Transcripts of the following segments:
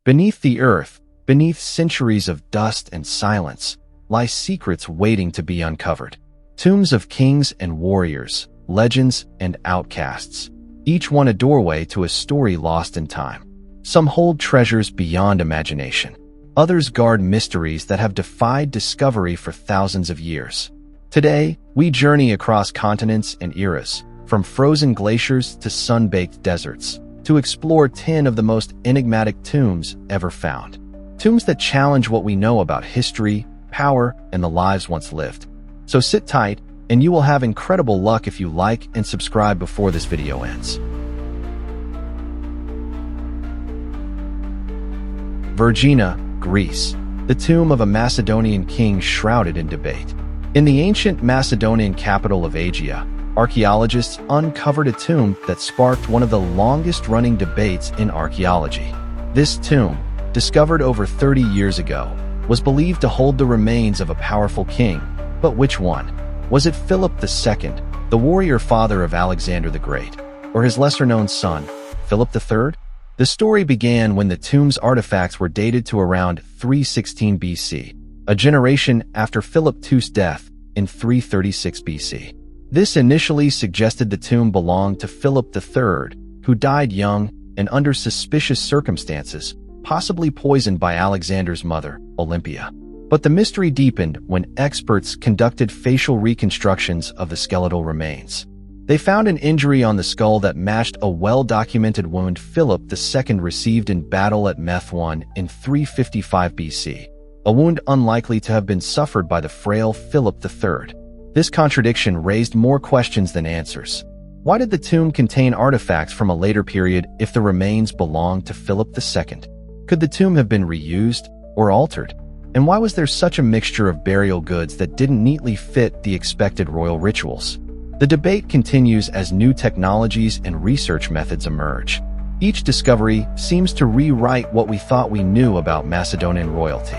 Beneath the earth, beneath centuries of dust and silence, lie secrets waiting to be uncovered. Tombs of kings and warriors, legends and outcasts, each one a doorway to a story lost in time. Some hold treasures beyond imagination. Others guard mysteries that have defied discovery for thousands of years. Today, we journey across continents and eras, from frozen glaciers to sun-baked deserts, to explore 10 of the most enigmatic tombs ever found. Tombs that challenge what we know about history, power, and the lives once lived. So sit tight, and you will have incredible luck if you like and subscribe before this video ends. Vergina, Greece. The tomb of a Macedonian king shrouded in debate. In the ancient Macedonian capital of Aegea, archaeologists uncovered a tomb that sparked one of the longest-running debates in archaeology. This tomb, discovered over 30 years ago, was believed to hold the remains of a powerful king. But which one? Was it Philip II, the warrior father of Alexander the Great, or his lesser-known son, Philip III? The story began when the tomb's artifacts were dated to around 316 BC, a generation after Philip II's death in 336 BC. This initially suggested the tomb belonged to Philip III, who died young and under suspicious circumstances, possibly poisoned by Alexander's mother, Olympia. But the mystery deepened when experts conducted facial reconstructions of the skeletal remains. They found an injury on the skull that matched a well-documented wound Philip II received in battle at Methuen in 355 BC, a wound unlikely to have been suffered by the frail Philip III. This contradiction raised more questions than answers. Why did the tomb contain artifacts from a later period if the remains belonged to Philip II? Could the tomb have been reused or altered? And why was there such a mixture of burial goods that didn't neatly fit the expected royal rituals? The debate continues as new technologies and research methods emerge. Each discovery seems to rewrite what we thought we knew about Macedonian royalty.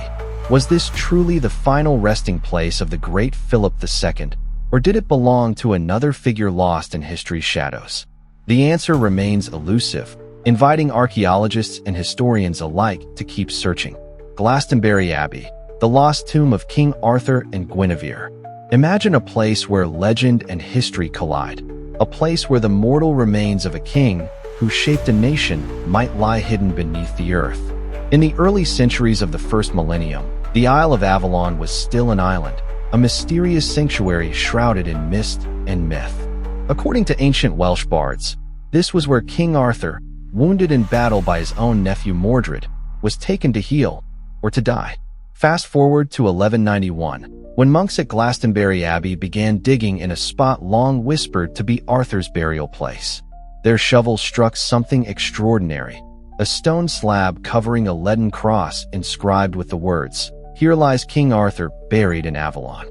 Was this truly the final resting place of the great Philip II, or did it belong to another figure lost in history's shadows? The answer remains elusive, inviting archaeologists and historians alike to keep searching. Glastonbury Abbey, the lost tomb of King Arthur and Guinevere. Imagine a place where legend and history collide, a place where the mortal remains of a king who shaped a nation might lie hidden beneath the earth. In the early centuries of the first millennium, the Isle of Avalon was still an island, a mysterious sanctuary shrouded in mist and myth. According to ancient Welsh bards, this was where King Arthur, wounded in battle by his own nephew Mordred, was taken to heal, or to die. Fast forward to 1191, when monks at Glastonbury Abbey began digging in a spot long whispered to be Arthur's burial place. Their shovels struck something extraordinary, a stone slab covering a leaden cross inscribed with the words, "Here lies King Arthur, buried in Avalon."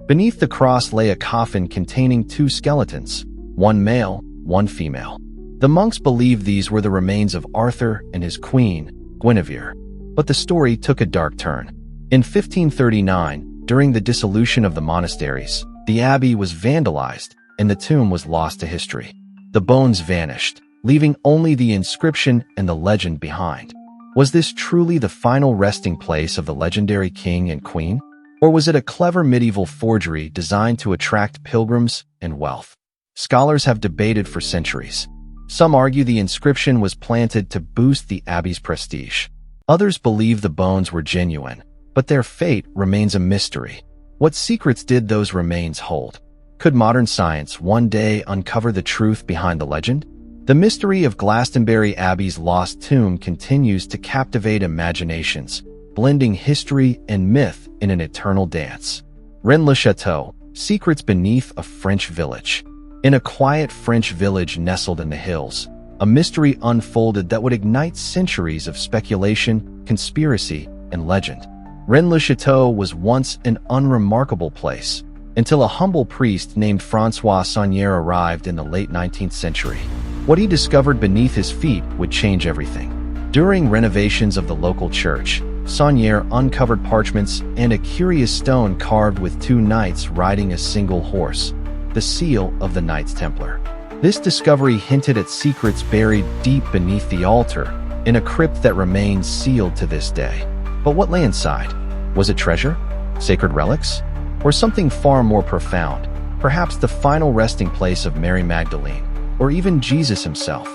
Beneath the cross lay a coffin containing two skeletons, one male, one female. The monks believed these were the remains of Arthur and his queen, Guinevere. But the story took a dark turn. In 1539, during the dissolution of the monasteries, the abbey was vandalized and the tomb was lost to history. The bones vanished, leaving only the inscription and the legend behind. Was this truly the final resting place of the legendary king and queen? Or was it a clever medieval forgery designed to attract pilgrims and wealth? Scholars have debated for centuries. Some argue the inscription was planted to boost the abbey's prestige. Others believe the bones were genuine, but their fate remains a mystery. What secrets did those remains hold? Could modern science one day uncover the truth behind the legend? The mystery of Glastonbury Abbey's lost tomb continues to captivate imaginations, blending history and myth in an eternal dance. Rennes-le-Château, secrets beneath a French village. In a quiet French village nestled in the hills, a mystery unfolded that would ignite centuries of speculation, conspiracy, and legend. Rennes-le-Château was once an unremarkable place, until a humble priest named François Saunière arrived in the late 19th century. What he discovered beneath his feet would change everything. During renovations of the local church, Saunière uncovered parchments and a curious stone carved with two knights riding a single horse, the seal of the Knights Templar. This discovery hinted at secrets buried deep beneath the altar, in a crypt that remains sealed to this day. But what lay inside? Was it treasure? Sacred relics? Or something far more profound? Perhaps the final resting place of Mary Magdalene, or even Jesus himself?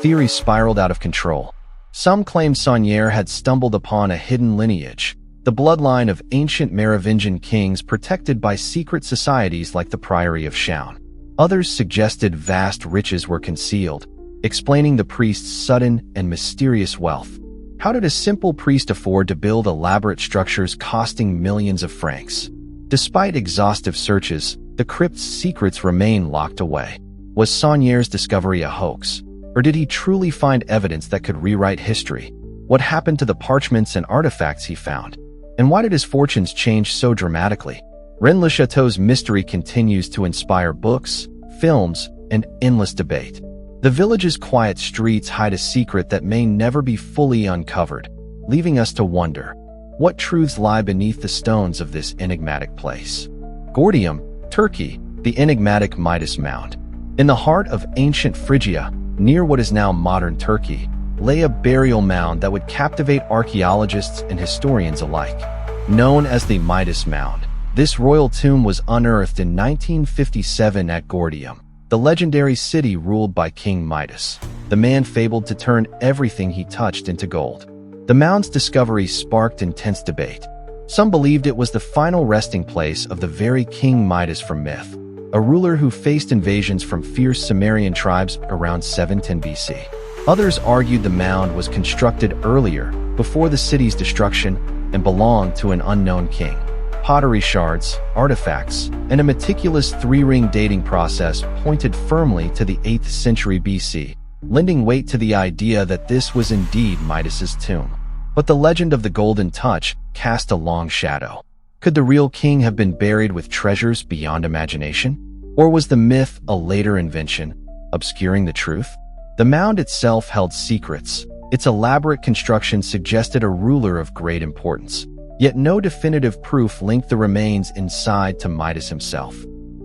Theories spiraled out of control. Some claimed Saunier had stumbled upon a hidden lineage, the bloodline of ancient Merovingian kings protected by secret societies like the Priory of Chaon. Others suggested vast riches were concealed, explaining the priest's sudden and mysterious wealth. How did a simple priest afford to build elaborate structures costing millions of francs? Despite exhaustive searches, the crypt's secrets remain locked away. Was Saunier's discovery a hoax? Or did he truly find evidence that could rewrite history? What happened to the parchments and artifacts he found? And why did his fortunes change so dramatically? Rennes-le-Château's mystery continues to inspire books, films, and endless debate. The village's quiet streets hide a secret that may never be fully uncovered, leaving us to wonder, what truths lie beneath the stones of this enigmatic place? Gordium, Turkey, the enigmatic Midas Mound. In the heart of ancient Phrygia, near what is now modern Turkey, lay a burial mound that would captivate archaeologists and historians alike. Known as the Midas Mound, this royal tomb was unearthed in 1957 at Gordium, the legendary city ruled by King Midas, the man fabled to turn everything he touched into gold. The mound's discovery sparked intense debate. Some believed it was the final resting place of the very King Midas from myth, a ruler who faced invasions from fierce Sumerian tribes around 710 BC. Others argued the mound was constructed earlier, before the city's destruction, and belonged to an unknown king. Pottery shards, artifacts, and a meticulous three-ring dating process pointed firmly to the 8th century BC, lending weight to the idea that this was indeed Midas's tomb. But the legend of the Golden Touch cast a long shadow. Could the real king have been buried with treasures beyond imagination? Or was the myth a later invention, obscuring the truth? The mound itself held secrets. Its elaborate construction suggested a ruler of great importance. Yet no definitive proof linked the remains inside to Midas himself.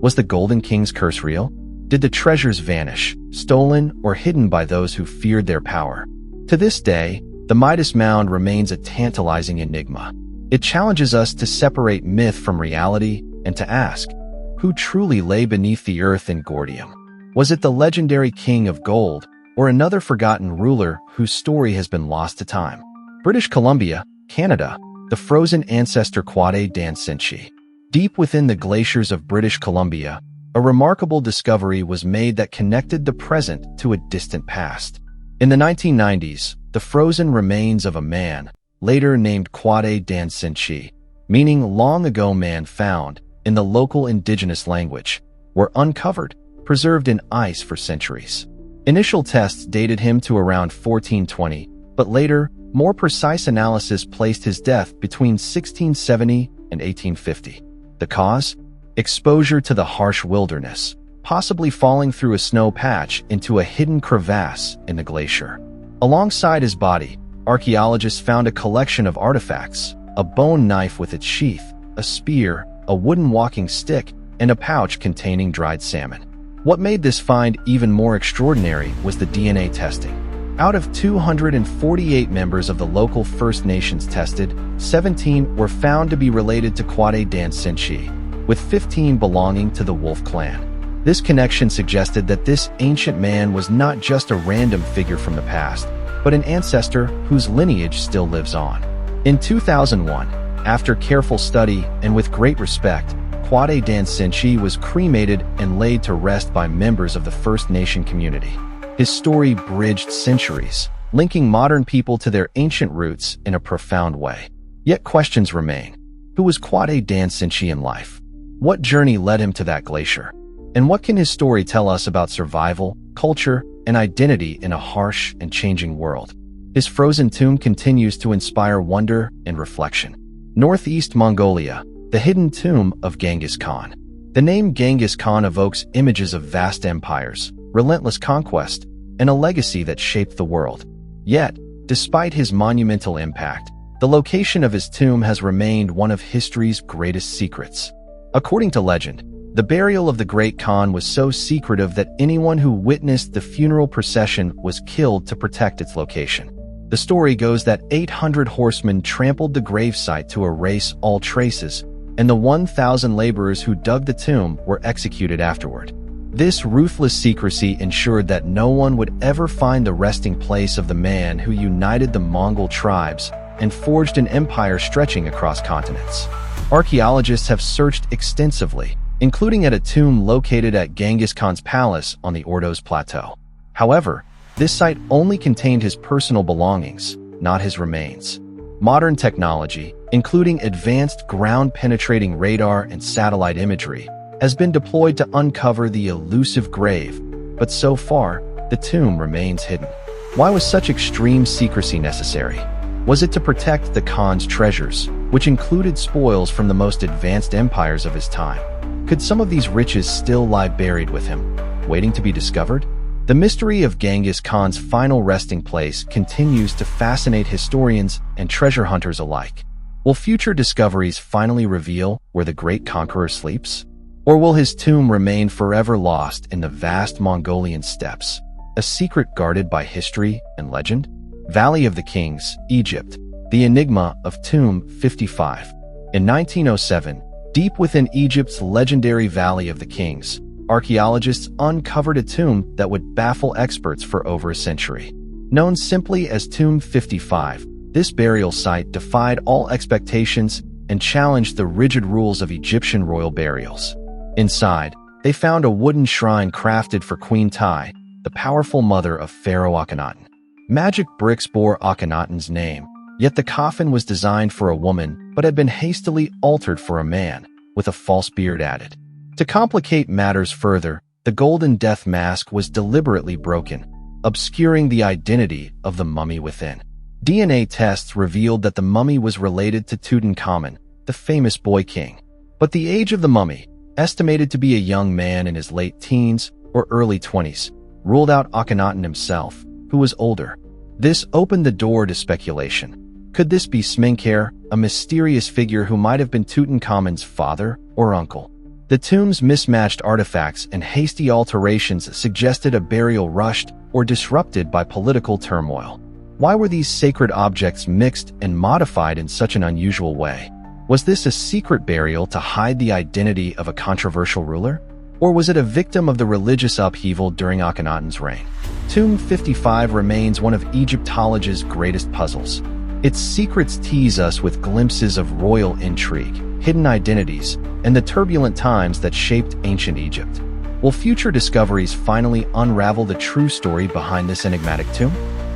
Was the Golden King's curse real? Did the treasures vanish, stolen or hidden by those who feared their power? To this day, the Midas Mound remains a tantalizing enigma. It challenges us to separate myth from reality and to ask, who truly lay beneath the earth in Gordium? Was it the legendary King of Gold, or another forgotten ruler whose story has been lost to time? British Columbia, Canada, the frozen ancestor Quade d'Ancinci. Deep within the glaciers of British Columbia, a remarkable discovery was made that connected the present to a distant past. In the 1990s, the frozen remains of a man, later named Quade d'Ancinci, meaning long ago man found, in the local indigenous language, were uncovered, preserved in ice for centuries. Initial tests dated him to around 1420, but later, more precise analysis placed his death between 1670 and 1850. The cause? Exposure to the harsh wilderness, possibly falling through a snow patch into a hidden crevasse in the glacier. Alongside his body, archaeologists found a collection of artifacts, a bone knife with its sheath, a spear, a wooden walking stick, and a pouch containing dried salmon. What made this find even more extraordinary was the DNA testing. Out of 248 members of the local First Nations tested, 17 were found to be related to Quade d'Ancinci, with 15 belonging to the Wolf clan. This connection suggested that this ancient man was not just a random figure from the past, but an ancestor whose lineage still lives on. In 2001, after careful study and with great respect, Quade d'Ancinci was cremated and laid to rest by members of the First Nation community. His story bridged centuries, linking modern people to their ancient roots in a profound way. Yet questions remain. Who was Quade d'Ancinci in life? What journey led him to that glacier? And what can his story tell us about survival, culture, and identity in a harsh and changing world? His frozen tomb continues to inspire wonder and reflection. Northeast Mongolia, the hidden tomb of Genghis Khan. The name Genghis Khan evokes images of vast empires, relentless conquest, and a legacy that shaped the world. Yet, despite his monumental impact, the location of his tomb has remained one of history's greatest secrets. According to legend, the burial of the great Khan was so secretive that anyone who witnessed the funeral procession was killed to protect its location. The story goes that 800 horsemen trampled the gravesite to erase all traces, and the 1,000 laborers who dug the tomb were executed afterward. This ruthless secrecy ensured that no one would ever find the resting place of the man who united the Mongol tribes and forged an empire stretching across continents. Archaeologists have searched extensively, including at a tomb located at Genghis Khan's palace on the Ordos Plateau. However, this site only contained his personal belongings, not his remains. Modern technology, including advanced ground-penetrating radar and satellite imagery, has been deployed to uncover the elusive grave, but so far, the tomb remains hidden. Why was such extreme secrecy necessary? Was it to protect the Khan's treasures, which included spoils from the most advanced empires of his time? Could some of these riches still lie buried with him, waiting to be discovered? The mystery of Genghis Khan's final resting place continues to fascinate historians and treasure hunters alike. Will future discoveries finally reveal where the great conqueror sleeps? Or will his tomb remain forever lost in the vast Mongolian steppes, a secret guarded by history and legend? Valley of the Kings, Egypt, the enigma of Tomb 55. In 1907, deep within Egypt's legendary Valley of the Kings, archaeologists uncovered a tomb that would baffle experts for over a century. Known simply as Tomb 55, this burial site defied all expectations and challenged the rigid rules of Egyptian royal burials. Inside, they found a wooden shrine crafted for Queen Tai, the powerful mother of Pharaoh Akhenaten. Magic bricks bore Akhenaten's name, yet the coffin was designed for a woman but had been hastily altered for a man, with a false beard added. To complicate matters further, the golden death mask was deliberately broken, obscuring the identity of the mummy within. DNA tests revealed that the mummy was related to Tutankhamun, the famous boy king. But the age of the mummy, estimated to be a young man in his late teens or early 20s, ruled out Akhenaten himself, who was older. This opened the door to speculation. Could this be Smenkhare, a mysterious figure who might have been Tutankhamun's father or uncle? The tomb's mismatched artifacts and hasty alterations suggested a burial rushed or disrupted by political turmoil. Why were these sacred objects mixed and modified in such an unusual way? Was this a secret burial to hide the identity of a controversial ruler? Or was it a victim of the religious upheaval during Akhenaten's reign? Tomb 55 remains one of Egyptology's greatest puzzles. Its secrets tease us with glimpses of royal intrigue, hidden identities, and the turbulent times that shaped ancient Egypt. Will future discoveries finally unravel the true story behind this enigmatic tomb?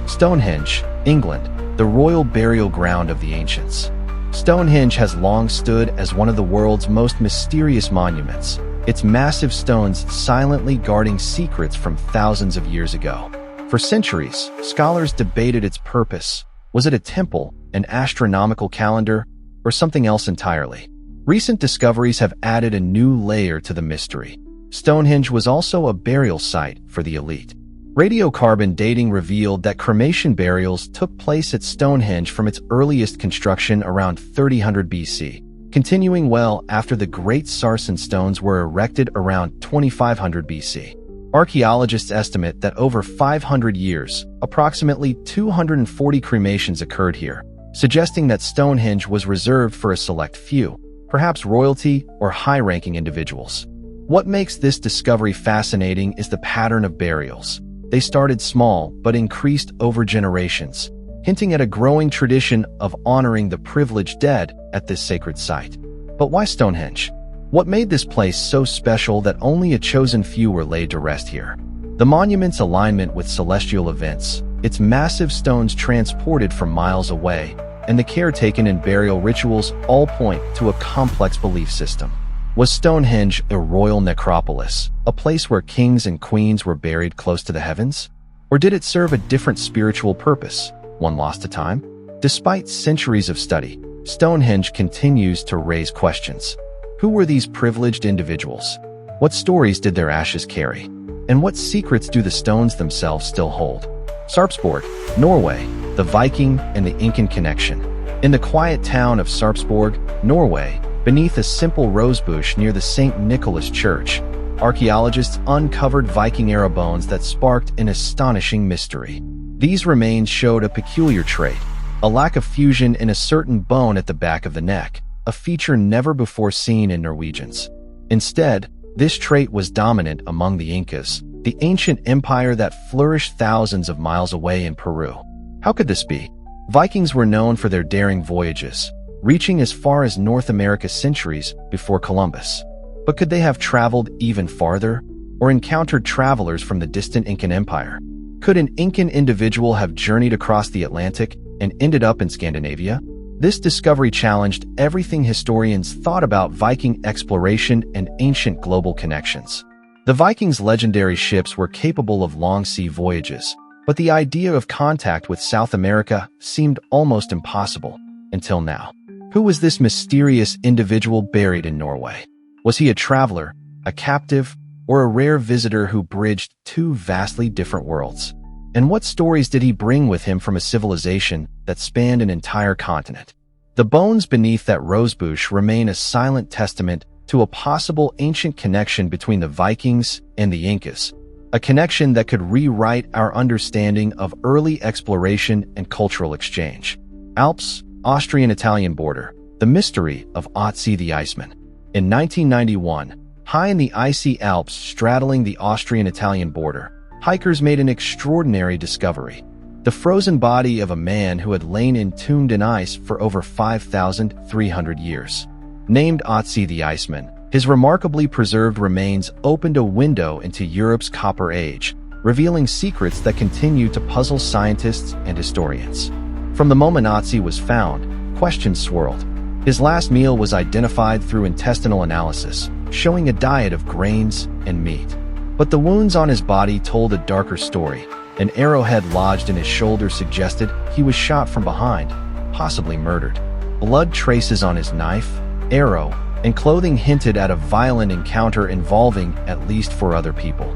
Stonehenge, England, the royal burial ground of the ancients. Stonehenge has long stood as one of the world's most mysterious monuments, its massive stones silently guarding secrets from thousands of years ago. For centuries, scholars debated its purpose. Was it a temple, an astronomical calendar, or something else entirely? Recent discoveries have added a new layer to the mystery. Stonehenge was also a burial site for the elite. Radiocarbon dating revealed that cremation burials took place at Stonehenge from its earliest construction around 3000 BC, continuing well after the Great Sarsen stones were erected around 2500 BC. Archaeologists estimate that over 500 years, approximately 240 cremations occurred here, suggesting that Stonehenge was reserved for a select few, perhaps royalty or high-ranking individuals. What makes this discovery fascinating is the pattern of burials. They started small but increased over generations, hinting at a growing tradition of honoring the privileged dead at this sacred site. But why Stonehenge? What made this place so special that only a chosen few were laid to rest here? The monument's alignment with celestial events, its massive stones transported from miles away, and the care taken in burial rituals all point to a complex belief system. Was Stonehenge a royal necropolis, a place where kings and queens were buried close to the heavens? Or did it serve a different spiritual purpose, one lost to time? Despite centuries of study, Stonehenge continues to raise questions. Who were these privileged individuals? What stories did their ashes carry? And what secrets do the stones themselves still hold? Sarpsborg, Norway, the Viking and the Incan connection. In the quiet town of Sarpsborg, Norway, beneath a simple rosebush near the St. Nicholas Church, archaeologists uncovered Viking-era bones that sparked an astonishing mystery. These remains showed a peculiar trait, a lack of fusion in a certain bone at the back of the neck, a feature never before seen in Norwegians. Instead, this trait was dominant among the Incas, the ancient empire that flourished thousands of miles away in Peru. How could this be? Vikings were known for their daring voyages, reaching as far as North America centuries before Columbus. But could they have traveled even farther, or encountered travelers from the distant Incan Empire? Could an Incan individual have journeyed across the Atlantic and ended up in Scandinavia? This discovery challenged everything historians thought about Viking exploration and ancient global connections. The Vikings' legendary ships were capable of long sea voyages, but the idea of contact with South America seemed almost impossible, until now. Who was this mysterious individual buried in Norway? Was he a traveler, a captive, or a rare visitor who bridged two vastly different worlds? And what stories did he bring with him from a civilization that spanned an entire continent? The bones beneath that rosebush remain a silent testament to a possible ancient connection between the Vikings and the Incas, a connection that could rewrite our understanding of early exploration and cultural exchange. Alps, Austrian-Italian border, the mystery of Otzi the Iceman. In 1991, high in the icy Alps straddling the Austrian-Italian border, hikers made an extraordinary discovery: the frozen body of a man who had lain entombed in ice for over 5,300 years. Named Otzi the Iceman, his remarkably preserved remains opened a window into Europe's Copper Age, revealing secrets that continue to puzzle scientists and historians. From the moment Otzi was found, questions swirled. His last meal was identified through intestinal analysis, showing a diet of grains and meat. But the wounds on his body told a darker story. An arrowhead lodged in his shoulder suggested he was shot from behind, possibly murdered. Blood traces on his knife, arrow, and clothing hinted at a violent encounter involving at least 4 other people.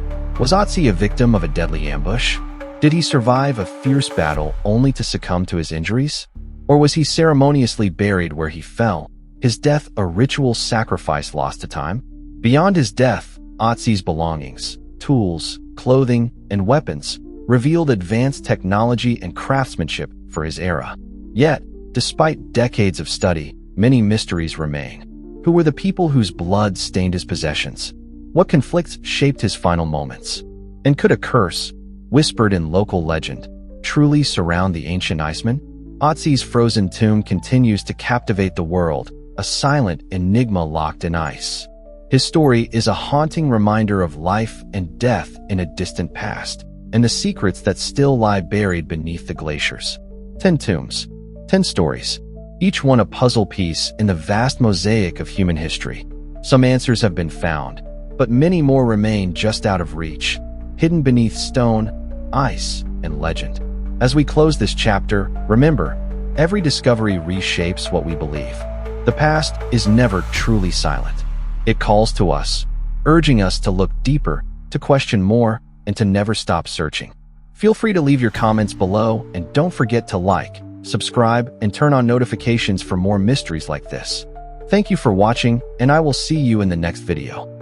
Was Otzi a victim of a deadly ambush? Did he survive a fierce battle only to succumb to his injuries? Or was he ceremoniously buried where he fell, his death a ritual sacrifice lost to time? Beyond his death, Otzi's belongings, tools, clothing, and weapons revealed advanced technology and craftsmanship for his era. Yet, despite decades of study, many mysteries remain. Who were the people whose blood stained his possessions? What conflicts shaped his final moments? And could a curse, whispered in local legend, truly surround the ancient Iceman? Otzi's frozen tomb continues to captivate the world, a silent enigma locked in ice. His story is a haunting reminder of life and death in a distant past, and the secrets that still lie buried beneath the glaciers. 10 tombs, 10 stories, each one a puzzle piece in the vast mosaic of human history. Some answers have been found, but many more remain just out of reach, hidden beneath stone, ice, and legend. As we close this chapter, remember, every discovery reshapes what we believe. The past is never truly silent. It calls to us, urging us to look deeper, to question more, and to never stop searching. Feel free to leave your comments below, and don't forget to like, subscribe, and turn on notifications for more mysteries like this. Thank you for watching, and I will see you in the next video.